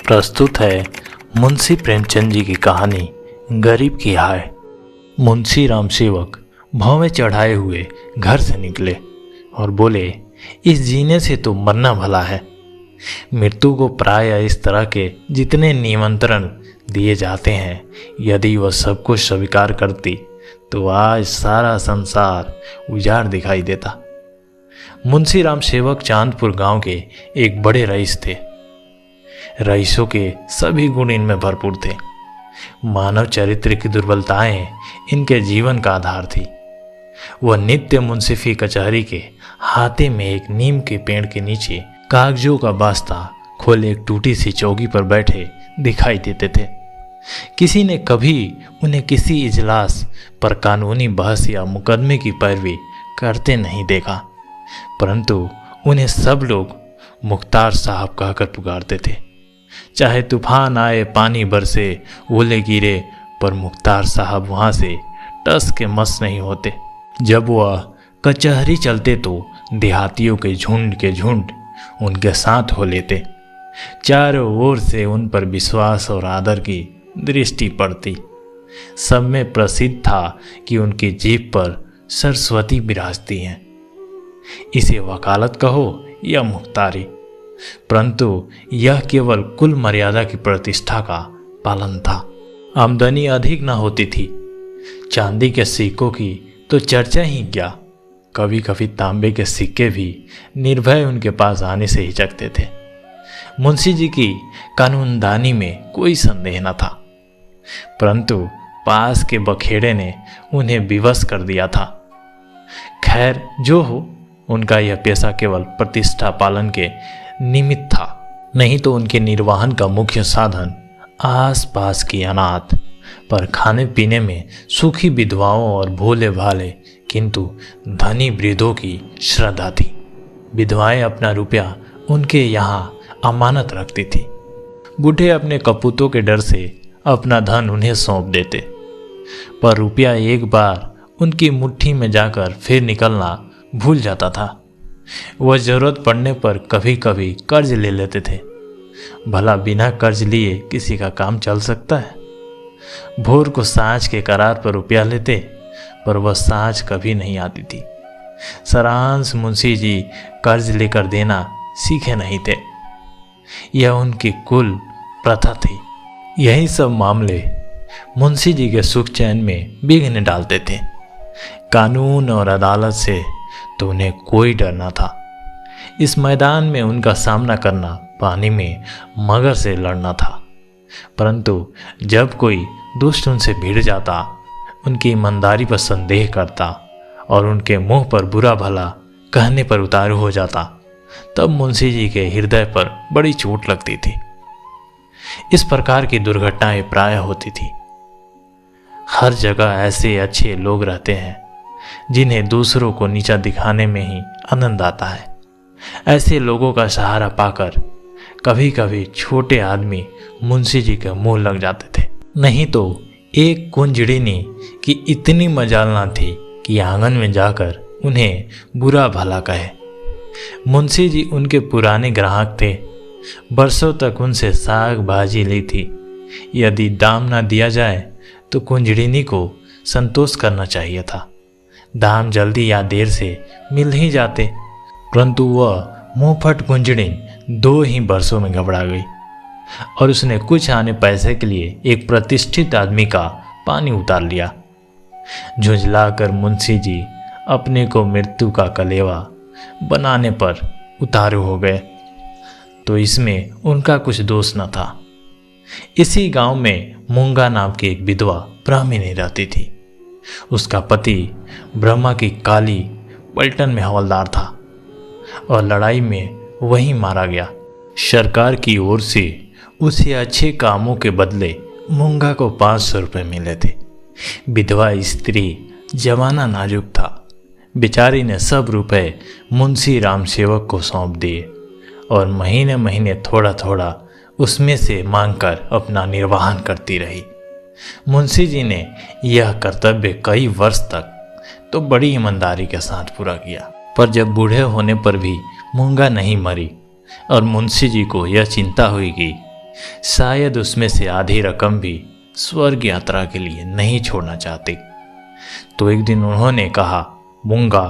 प्रस्तुत है मुंशी प्रेमचंद जी की कहानी गरीब की हाय। मुंशी राम सेवक भौवें चढ़ाए हुए घर से निकले और बोले, इस जीने से तो मरना भला है। मृत्यु को प्राय इस तरह के जितने निमंत्रण दिए जाते हैं, यदि वह सब कुछ स्वीकार करती तो आज सारा संसार उजाड़ दिखाई देता। मुंशी राम सेवक चांदपुर गांव के एक बड़े रईस थे। रईसों के सभी गुण इनमें भरपूर थे। मानव चरित्र की दुर्बलताएं इनके जीवन का आधार थी। वह नित्य मुंसिफी कचहरी के हाथे में एक नीम के पेड़ के नीचे कागजों का बास्ता खोले एक टूटी सी चौकी पर बैठे दिखाई देते थे। किसी ने कभी उन्हें किसी इजलास पर कानूनी बहस या मुकदमे की पैरवी करते नहीं देखा, परंतु उन्हें सब लोग मुख्तार साहब कहकर पुकारते थे। चाहे तूफान आए, पानी बरसे, ओले गिरे, पर मुख्तार साहब वहाँ से टस के मस नहीं होते। जब वह कचहरी चलते तो देहातियों के झुंड उनके साथ हो लेते। चारों ओर से उन पर विश्वास और आदर की दृष्टि पड़ती। सब में प्रसिद्ध था कि उनकी जीभ पर सरस्वती विराजती हैं। इसे वकालत कहो या मुख्तारी, परंतु यह केवल कुल मर्यादा की प्रतिष्ठा का पालन था। आमदनी अधिक न होती थी। चांदी के सिक्कों की तो चर्चा ही क्या, कभी कभी तांबे के सिक्के भी निर्भय उनके पास आने से हिचकते थे। मुंशी जी की कानूनदानी में कोई संदेह न था, परंतु पास के बखेड़े ने उन्हें विवश कर दिया था। खैर जो हो, उनका यह पेशा केवल प्रतिष्ठा पालन के निमित्त था, नहीं तो उनके निर्वाहन का मुख्य साधन आसपास की अनाथ पर खाने पीने में सुखी विधवाओं और भोले भाले किंतु धनी वृद्धों की श्रद्धा थी। विधवाएं अपना रुपया उनके यहाँ अमानत रखती थी। बूढ़े अपने कपूतों के डर से अपना धन उन्हें सौंप देते, पर रुपया एक बार उनकी मुट्ठी में जाकर फिर निकलना भूल जाता था। वह जरूरत पड़ने पर कभी कभी कर्ज ले लेते थे। भला बिना कर्ज लिए किसी का काम चल सकता है। भोर को साँझ के करार पर रुपया लेते, पर वह साँझ कभी नहीं आती थी। सारांश मुंशी जी कर्ज लेकर देना सीखे नहीं थे, यह उनकी कुल प्रथा थी। यही सब मामले मुंशी जी के सुख चैन में विघ्न डालते थे। कानून और अदालत से तो उन्हें कोई डर न था। इस मैदान में उनका सामना करना पानी में मगर से लड़ना था। परंतु जब कोई दुष्ट उनसे भिड़ जाता, उनकी ईमानदारी पर संदेह करता और उनके मुंह पर बुरा भला कहने पर उतारू हो जाता, तब मुंशी जी के हृदय पर बड़ी चोट लगती थी। इस प्रकार की दुर्घटनाएं प्राय होती थी। हर जगह ऐसे अच्छे लोग रहते हैं जिन्हें दूसरों को नीचा दिखाने में ही आनंद आता है। ऐसे लोगों का सहारा पाकर कभी कभी छोटे आदमी मुंशी जी के मुंह लग जाते थे। नहीं तो एक कुंजड़िनी की इतनी मजाल न थी कि आंगन में जाकर उन्हें बुरा भला कहे। मुंशी जी उनके पुराने ग्राहक थे। बरसों तक उनसे साग भाजी ली थी। यदि दाम ना दिया जाए तो कुंजड़िनी को संतोष करना चाहिए था। दाम जल्दी या देर से मिल ही जाते, परंतु वह मुंहफट कुंजड़िन 2 ही बरसों में घबरा गई और उसने कुछ आने पैसे के लिए एक प्रतिष्ठित आदमी का पानी उतार लिया। झुंझलाकर मुंशी जी अपने को मृत्यु का कलेवा बनाने पर उतारू हो गए, तो इसमें उनका कुछ दोष न था। इसी गांव में मूंगा नाम की एक विधवा ब्राह्मणी रहती थी। उसका पति ब्रह्मा की काली पलटन में हवलदार था और लड़ाई में वहीं मारा गया। सरकार की ओर से उसे अच्छे कामों के बदले मूंगा को 500 रुपये मिले थे। विधवा स्त्री, जमाना नाजुक था। बेचारी ने सब रुपए मुंशी राम सेवक को सौंप दिए और महीने महीने थोड़ा थोड़ा उसमें से मांगकर अपना निर्वाहन करती रही। मुंशी जी ने यह कर्तव्य कई वर्ष तक तो बड़ी ईमानदारी के साथ पूरा किया, पर जब बूढ़े होने पर भी मूंगा नहीं मरी और मुंशी जी को यह चिंता हुई कि शायद उसमें से आधी रकम भी स्वर्ग यात्रा के लिए नहीं छोड़ना चाहते। तो एक दिन उन्होंने कहा, मूंगा,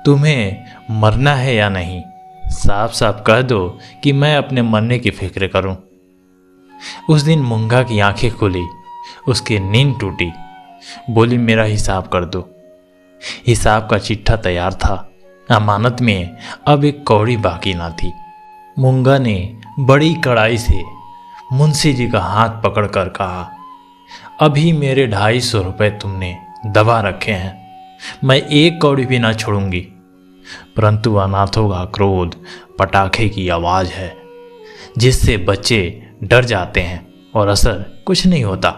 तुम्हें मरना है या नहीं? साफ साफ कह दो कि मैं अपने मरने की फिक्र करूं। उस दिन मूंगा की आंखें खुली, उसकी नींद टूटी। बोली, मेरा हिसाब कर दो। हिसाब का चिट्ठा तैयार था, अमानत में अब एक कौड़ी बाकी ना थी। मूंगा ने बड़ी कड़ाई से मुंशी जी का हाथ पकड़कर कहा, अभी मेरे 250 रुपये तुमने दबा रखे हैं, मैं एक कौड़ी भी ना छोड़ूंगी। परंतु अनाथों का क्रोध पटाखे की आवाज़ है, जिससे बच्चे डर जाते हैं और असर कुछ नहीं होता।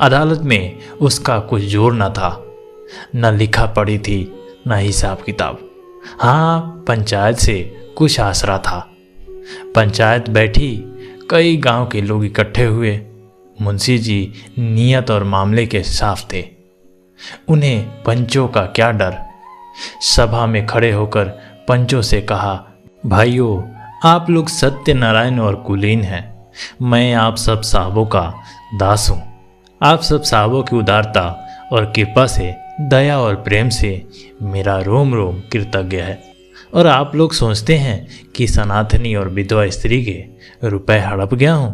अदालत में उसका कुछ जोर न था, न लिखा पढ़ी थी, न हिसाब किताब। हाँ, पंचायत से कुछ आसरा था। पंचायत बैठी, कई गांव के लोग इकट्ठे हुए। मुंशी जी नियत और मामले के साफ थे, उन्हें पंचों का क्या डर। सभा में खड़े होकर पंचों से कहा, भाइयों, आप लोग सत्यनारायण और कुलीन हैं। मैं आप सब साहबों का दास हूँ। आप सब साहबों की उदारता और कृपा से, दया और प्रेम से मेरा रोम रोम कृतज्ञ है। और आप लोग सोचते हैं कि सनातनी और विधवा स्त्री के रुपए हड़प गया हूँ।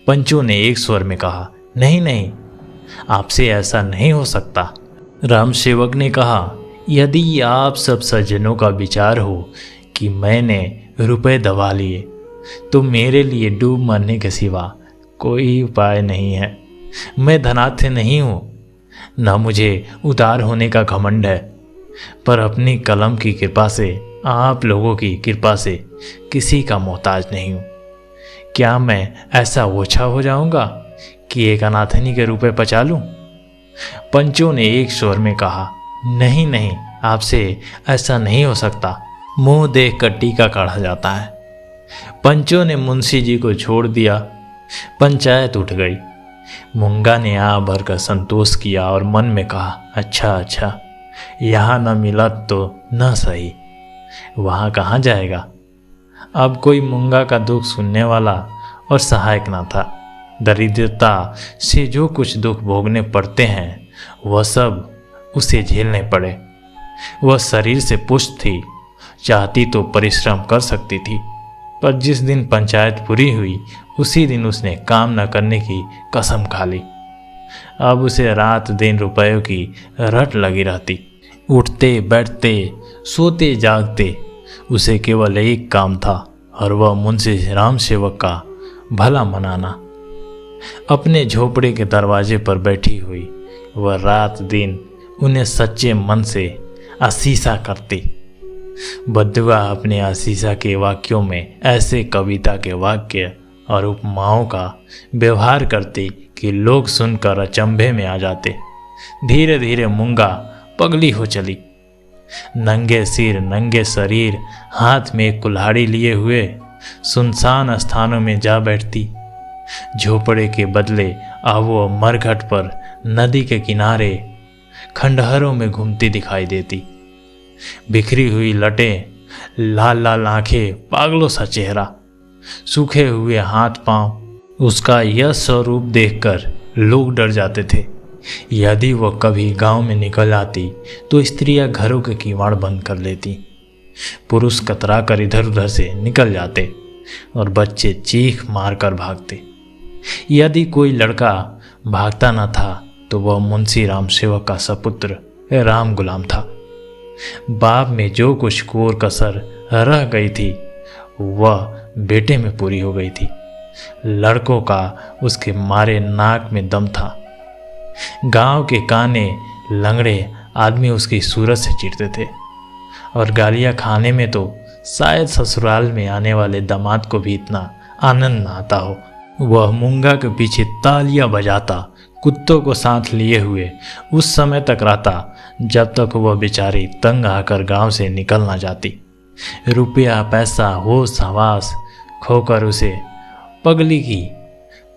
पंचों ने एक स्वर में कहा, नहीं नहीं, आपसे ऐसा नहीं हो सकता। राम सेवक ने कहा, यदि आप सब सज्जनों का विचार हो कि मैंने रुपए दबा लिए, तो मेरे लिए डूब मरने के सिवा कोई उपाय नहीं है। मैं धनाढ्य नहीं हूँ, न मुझे उदार होने का घमंड है, पर अपनी कलम की कृपा से, आप लोगों की कृपा से किसी का मोहताज नहीं हूँ। क्या मैं ऐसा ओछा हो जाऊंगा कि एक अनाथनी के रुपए पचा लूं? पंचों ने एक स्वर में कहा, नहीं नहीं, आपसे ऐसा नहीं हो सकता। मुंह देख कर टीका काढ़ा जाता है। पंचों ने मुंशी जी को छोड़ दिया। पंचायत उठ गई। मूंगा ने आ भर कर संतोष किया और मन में कहा, अच्छा अच्छा, यहाँ न मिला तो न सही, वहाँ कहाँ जाएगा। अब कोई मूंगा का दुख सुनने वाला और सहायक ना था। दरिद्रता से जो कुछ दुख भोगने पड़ते हैं, वह सब उसे झेलने पड़े। वह शरीर से पुष्ट थी, चाहती तो परिश्रम कर सकती थी, पर जिस दिन पंचायत पूरी हुई, उसी दिन उसने काम न करने की कसम खा ली। अब उसे रात दिन रुपयों की रट लगी रहती। उठते बैठते, सोते जागते उसे केवल एक काम था, और वह मुंशी राम सेवक का भला मनाना। अपने झोपड़े के दरवाजे पर बैठी हुई वह रात दिन उन्हें सच्चे मन से आशीषा करती। बद्दुआ अपने आशीषा के वाक्यों में ऐसे कविता के वाक्य और उपमाओं का व्यवहार करती कि लोग सुनकर अचंभे में आ जाते। धीरे धीरे मूंगा पगली हो चली। नंगे सिर, नंगे शरीर, हाथ में एक कुल्हाड़ी लिए हुए सुनसान स्थानों में जा बैठती। झोपड़े के बदले अब वो मरघट पर, नदी के किनारे, खंडहरों में घूमती दिखाई देती। बिखरी हुई लटें, लाल लाल आंखें, पागलों सा चेहरा, सूखे हुए हाथ पांव। उसका यह स्वरूप देखकर लोग डर जाते थे। यदि वह कभी गांव में निकल आती तो स्त्रियां घरों के किवाड़ बंद कर लेती। पुरुष कतरा कर इधर उधर से निकल जाते और बच्चे चीख मार कर भागते। यदि कोई लड़का भागता न था तो वह मुंशी राम सेवक का सपुत्र राम गुलाम था। बाप में जो कुछ कोर कसर रह गई थी वह बेटे में पूरी हो गई थी। लड़कों का उसके मारे नाक में दम था। गांव के काने लंगड़े आदमी उसकी सूरत से चिढ़ते थे और गालियां खाने में तो शायद ससुराल में आने वाले दामाद को भी इतना आनंद न आता हो। वह मूंगा के पीछे तालियां बजाता, कुत्तों को साथ लिए हुए उस समय तक रहता जब तक वह बेचारी तंग आकर गांव से निकल ना जाती। रुपया, पैसा, होश हवास खोकर उसे पगली की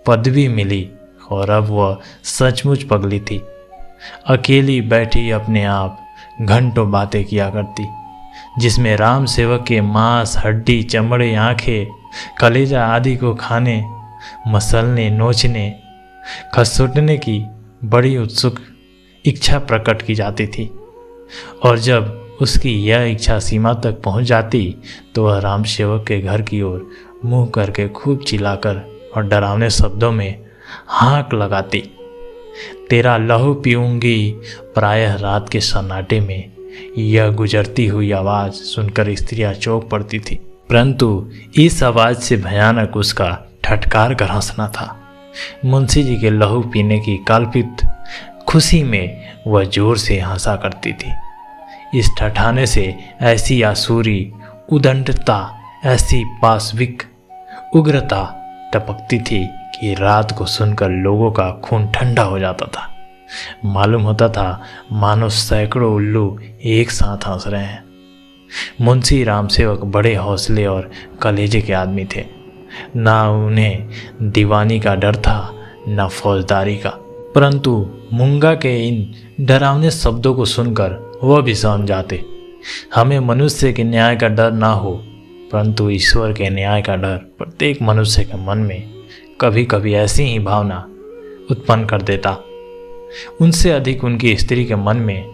पदवी मिली और अब वह सचमुच पगली थी। अकेली बैठी अपने आप घंटों बातें किया करती, जिसमें राम सेवक के मांस, हड्डी, चमड़े, आंखें, कलेजा आदि को खाने मसलने, नोचने, खसोटने की बड़ी उत्सुक इच्छा प्रकट की जाती थी, और जब उसकी यह इच्छा सीमा तक पहुंच जाती तो वह राम सेवक के घर की ओर मुंह करके खूब चिल्लाकर और डरावने शब्दों में हाँक लगाती। तेरा लहू पीऊंगी। प्रायः रात के सन्नाटे में यह गुजरती हुई आवाज़ सुनकर स्त्रियां चौंक पड़ती थी, परंतु इस आवाज़ से भयानक उसका ठटकार कर हंसना था। मुंशी जी के लहू पीने की कल्पित खुशी में वह जोर से हंसा करती थी। इस ठठाने से ऐसी आसुरी उदंडता, ऐसी पाशविक उग्रता टपकती थी कि रात को सुनकर लोगों का खून ठंडा हो जाता था। मालूम होता था मानो सैकड़ों उल्लू एक साथ हंस रहे हैं। मुंशी रामसेवक बड़े हौसले और कलेजे के आदमी थे। ना उन्हें दीवानी का डर था, ना फौजदारी का, परंतु मूंगा के इन डरावने शब्दों को सुनकर वह भी समझ जाते। हमें मनुष्य के न्याय का डर ना हो, परंतु ईश्वर के न्याय का डर प्रत्येक मनुष्य के मन में कभी कभी ऐसी ही भावना उत्पन्न कर देता। उनसे अधिक उनकी स्त्री के मन में,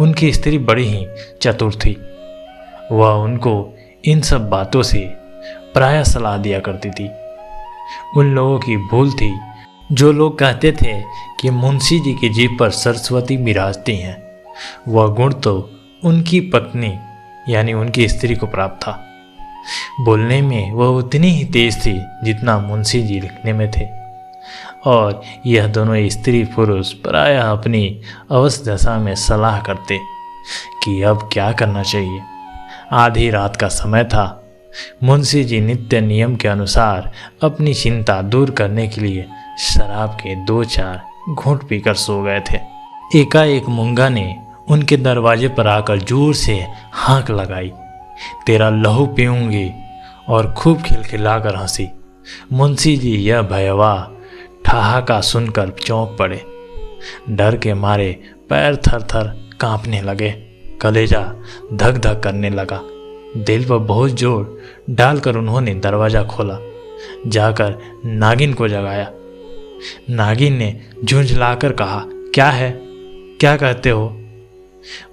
उनकी स्त्री बड़ी ही चतुर थी। वह उनको इन सब बातों से प्रायः सलाह दिया करती थी। उन लोगों की भूल थी जो लोग कहते थे कि मुंशी जी की जीभ पर सरस्वती विराजती हैं। वह गुण तो उनकी पत्नी यानी उनकी स्त्री को प्राप्त था। बोलने में वह उतनी ही तेज थी जितना मुंशी जी लिखने में थे, और यह दोनों स्त्री पुरुष प्रायः अपनी अवस्थ दशा में सलाह करते कि अब क्या करना चाहिए। आधी रात का समय था। मुंशी जी नित्य नियम के अनुसार अपनी चिंता दूर करने के लिए शराब के 2-4 घूंट पीकर सो गए थे। एकाएक मूंगा ने उनके दरवाजे पर आकर जोर से हाँक लगाई, तेरा लहू पीऊंगी, और खूब खिलखिलाकर हंसी। मुंशी जी यह भयावह ठहाका सुनकर चौंक पड़े। डर के मारे पैर थर थर कांपने लगे, कलेजा धक धक करने लगा। दिल पर बहुत जोर डालकर उन्होंने दरवाज़ा खोला, जाकर नागिन को जगाया। नागिन ने झुंझलाकर कहा, क्या है, क्या कहते हो?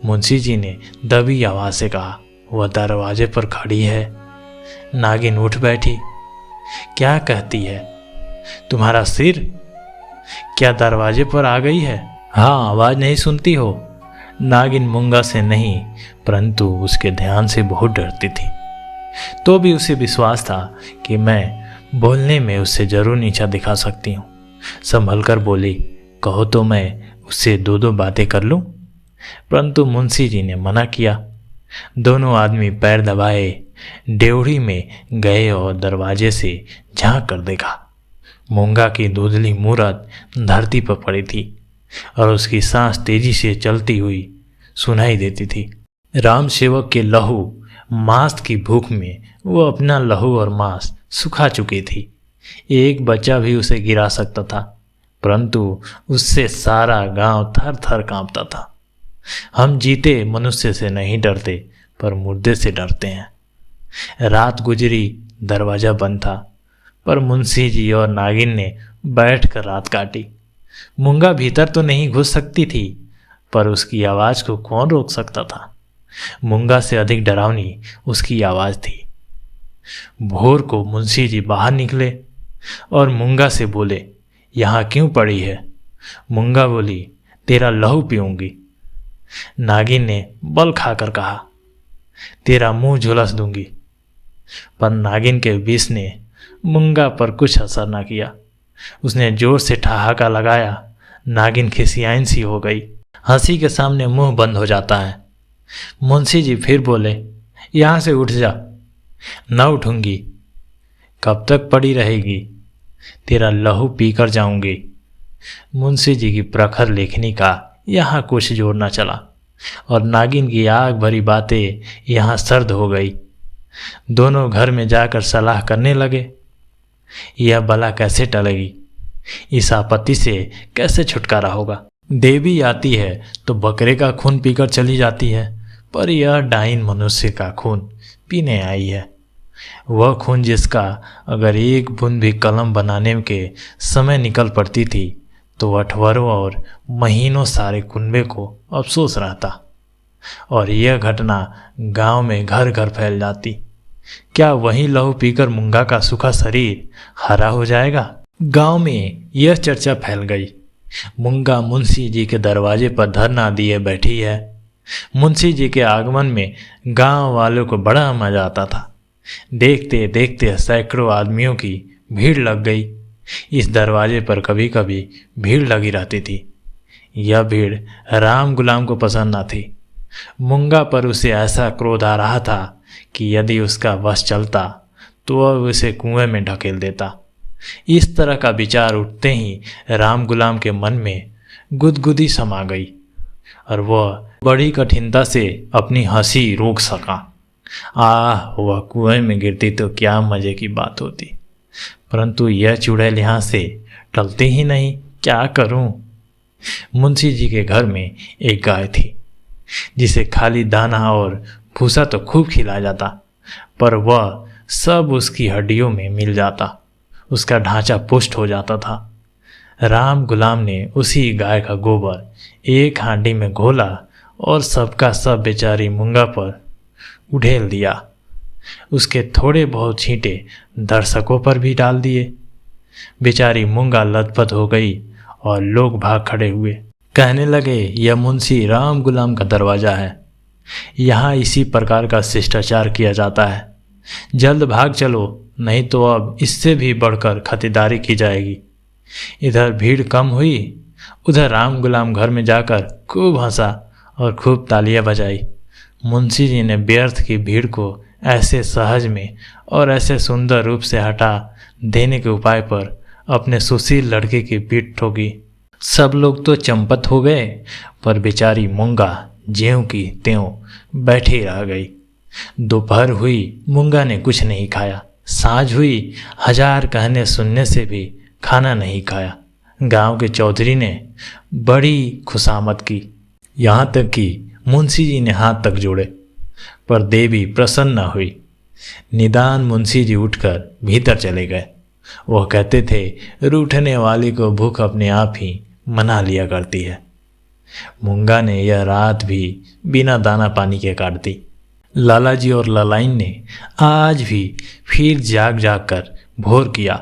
मुंशी जी ने दबी आवाज़ से कहा, वह दरवाजे पर खड़ी है। नागिन उठ बैठी। क्या कहती है? तुम्हारा सिर क्या दरवाजे पर आ गई है? हाँ, आवाज़ नहीं सुनती हो? नागिन मूंगा से नहीं परंतु उसके ध्यान से बहुत डरती थी, तो भी उसे विश्वास था कि मैं बोलने में उससे जरूर नीचा दिखा सकती हूँ। संभल कर बोली, कहो तो मैं उससे 2-2 बातें कर लूँ। परंतु मुंशी जी ने मना किया। दोनों आदमी पैर दबाए ड्योढ़ी में गए और दरवाजे से झांक कर देखा। मूंगा की धुंधली मूरत धरती पर पड़ी थी और उसकी सांस तेजी से चलती हुई सुनाई देती थी। राम सेवक के लहू मांस की भूख में वो अपना लहू और मांस सुखा चुकी थी। एक बच्चा भी उसे गिरा सकता था, परंतु उससे सारा गांव थर थर कांपता था। हम जीते मनुष्य से नहीं डरते, पर मुर्दे से डरते हैं। रात गुजरी, दरवाज़ा बंद था, पर मुंशी जी और नागिन ने बैठकर रात काटी। मूंगा भीतर तो नहीं घुस सकती थी, पर उसकी आवाज़ को कौन रोक सकता था? मूंगा से अधिक डरावनी उसकी आवाज़ थी। भोर को मुंशी जी बाहर निकले और मूंगा से बोले, यहाँ क्यों पड़ी है? मूंगा बोली, तेरा लहू पीऊंगी। नागिन ने बल खाकर कहा, तेरा मुंह झुलस दूंगी। पर नागिन के विष ने मूंगा पर कुछ असर न किया। उसने जोर से ठहाका लगाया। नागिन खिसियाइन सी हो गई। हंसी के सामने मुंह बंद हो जाता है। मुंशी जी फिर बोले, यहाँ से उठ जा। न उठूंगी। कब तक पड़ी रहेगी? तेरा लहू पीकर जाऊंगी। मुंशी जी की प्रखर लेखनी का यहाँ कुछ जोर न चला और नागिन की आग भरी बातें यहाँ सर्द हो गई। दोनों घर में जाकर सलाह करने लगे, यह बला कैसे टलेगी? इस आपत्ति से कैसे छुटकारा होगा? देवी आती है तो बकरे का खून पीकर चली जाती है, पर यह डाइन मनुष्य का खून पीने आई है। वह खून जिसका अगर एक बूंद भी कलम बनाने के समय निकल पड़ती थी तो अठवरों और महीनों सारे कुनबे को अफसोस रहता और यह घटना गांव में घर घर फैल जाती। क्या वही लहू पीकर मूंगा का सूखा शरीर हरा हो जाएगा? गांव में यह चर्चा फैल गई। मूंगा मुंशी जी के दरवाजे पर धरना दिए बैठी है। मुंशी जी के आगमन में गांव वालों को बड़ा मजा आता था। देखते देखते सैकड़ों आदमियों की भीड़ लग गई। इस दरवाजे पर कभी कभी भीड़ लगी रहती थी। यह भीड़ राम गुलाम को पसंद न थी। मूंगा पर उसे ऐसा क्रोध आ रहा था कि यदि उसका वश चलता तो वह उसे कुएं में ढकेल देता। इस तरह का विचार उठते ही राम गुलाम के मन में गुदगुदी समा गई और वह बड़ी कठिनता से अपनी हंसी रोक सका। वह कुएं में गिरती तो क्या मजे की बात होती, परंतु यह चुड़ैल यहाँ से टलती ही नहीं। क्या करूं? मुंशी जी के घर में एक गाय थी जिसे खाली दाना और भूसा तो खूब खिलाया जाता, पर वह सब उसकी हड्डियों में मिल जाता। उसका ढांचा पुष्ट हो जाता था। राम गुलाम ने उसी गाय का गोबर एक हांडी में घोला और सबका सब बेचारी मूंगा पर उड़ेल दिया। उसके थोड़े बहुत छींटे दर्शकों पर भी डाल दिए। बेचारी मूंगा लथपथ हो गई और लोग भाग खड़े हुए। कहने लगे, यह मुंशी राम गुलाम का दरवाज़ा है, यहाँ इसी प्रकार का शिष्टाचार किया जाता है। जल्द भाग चलो, नहीं तो अब इससे भी बढ़कर खरीदारी की जाएगी। इधर भीड़ कम हुई, उधर राम गुलाम घर में जाकर खूब हंसा और खूब तालियां बजाई। मुंशी जी ने व्यर्थ की भीड़ को ऐसे सहज में और ऐसे सुंदर रूप से हटा देने के उपाय पर अपने सुशील लड़के की पीठ ठोकी। सब लोग तो चंपत हो गए, पर बेचारी मूंगा ज्यों की त्यों बैठी रह गई। दोपहर हुई, मूंगा ने कुछ नहीं खाया। साँझ हुई, हजार कहने सुनने से भी खाना नहीं खाया। गांव के चौधरी ने बड़ी खुशामद की, यहाँ तक कि मुंशी जी ने हाथ तक जोड़े, पर देवी प्रसन्न न हुई। निदान मुंशी जी उठकर भीतर चले गए। वह कहते थे, रूठने वाली को भूख अपने आप ही मना लिया करती है। मूंगा ने यह रात भी बिना दाना पानी के काट दी। लाला जी और ललाइन ने आज भी फिर जाग जाग कर भोर किया।